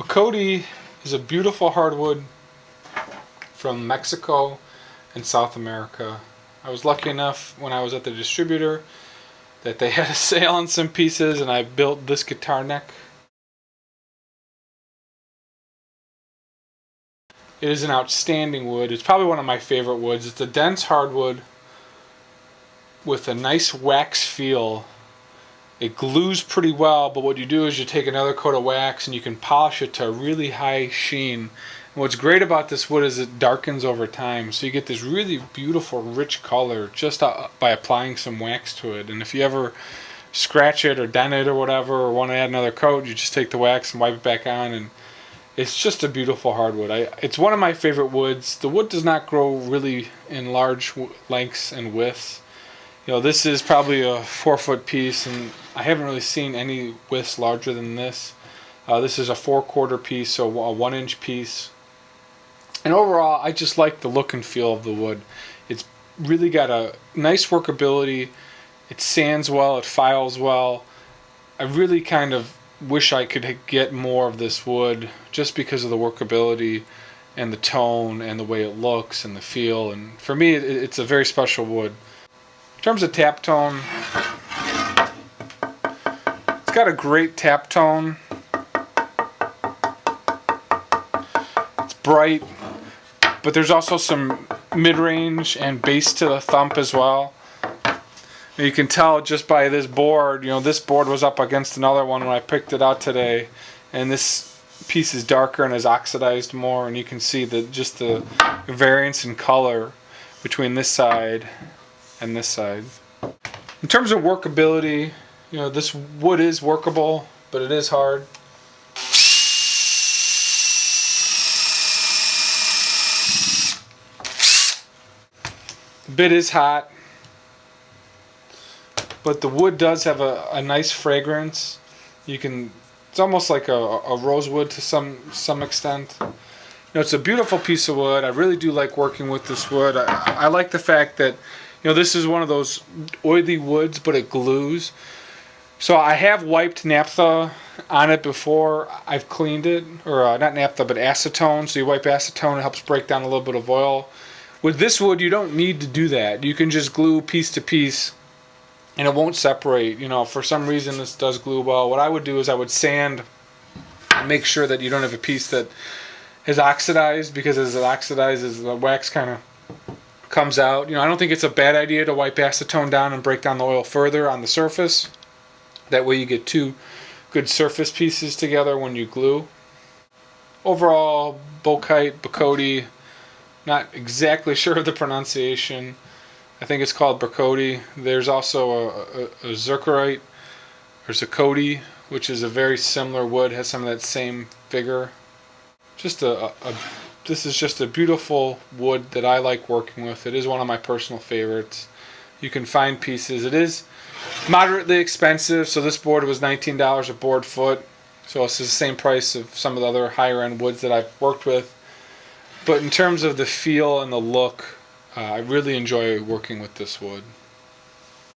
Bocote is a beautiful hardwood from Mexico and South America. I was lucky enough when I was at the distributor that they had a sale on some pieces, and I built this guitar neck. It is an outstanding wood. It's probably one of my favorite woods. It's a dense hardwood with a nice wax feel. It glues pretty well, but what you do is you take another coat of wax and you can polish it to a really high sheen. And what's great about this wood is it darkens over time, so you get this really beautiful rich color just by applying some wax to it. And if you ever scratch it or dent it or whatever, or want to add another coat, you just take the wax and wipe it back on, and it's just a beautiful hardwood. It's one of my favorite woods. The wood does not grow really in large lengths and widths. You know, this is probably a 4-foot piece, and I haven't really seen any widths larger than this. This is a 4/4 piece, so a 1-inch piece. And overall, I just like the look and feel of the wood. It's really got a nice workability. It sands well, it files well. I really kind of wish I could get more of this wood just because of the workability and the tone and the way it looks and the feel. And for me, it's a very special wood. In terms of tap tone, it's got a great tap tone. It's bright, but there's also some mid-range and bass to the thump as well. And you can tell just by this board, this board was up against another one when I picked it out today, and this piece is darker and is oxidized more, and you can see just the variance in color between this side and this side. In terms of workability, this wood is workable, but it is hard. The bit is hot, but the wood does have a nice fragrance. It's almost like a rosewood to some extent. It's a beautiful piece of wood. I really do like working with this wood. I like the fact that this is one of those oily woods, but it glues. So I have wiped naphtha on it before I've cleaned it, or not naphtha, but acetone. So you wipe acetone, it helps break down a little bit of oil. With this wood, you don't need to do that. You can just glue piece to piece, and it won't separate. For some reason, this does glue well. What I would do is I would sand and make sure that you don't have a piece that is oxidized, because as it oxidizes, the wax kind of comes out. I don't think it's a bad idea to wipe acetone down and break down the oil further on the surface. That way you get two good surface pieces together when you glue. Overall, Bocote, not exactly sure of the pronunciation. I think it's called Bocote. There's also a zirconite or Bocote, which is a very similar wood, has some of that same vigor. This is just a beautiful wood that I like working with. It is one of my personal favorites. You can find pieces. It is moderately expensive, so this board was $19 a board foot. So it's the same price of some of the other higher end woods that I've worked with. But in terms of the feel and the look, I really enjoy working with this wood.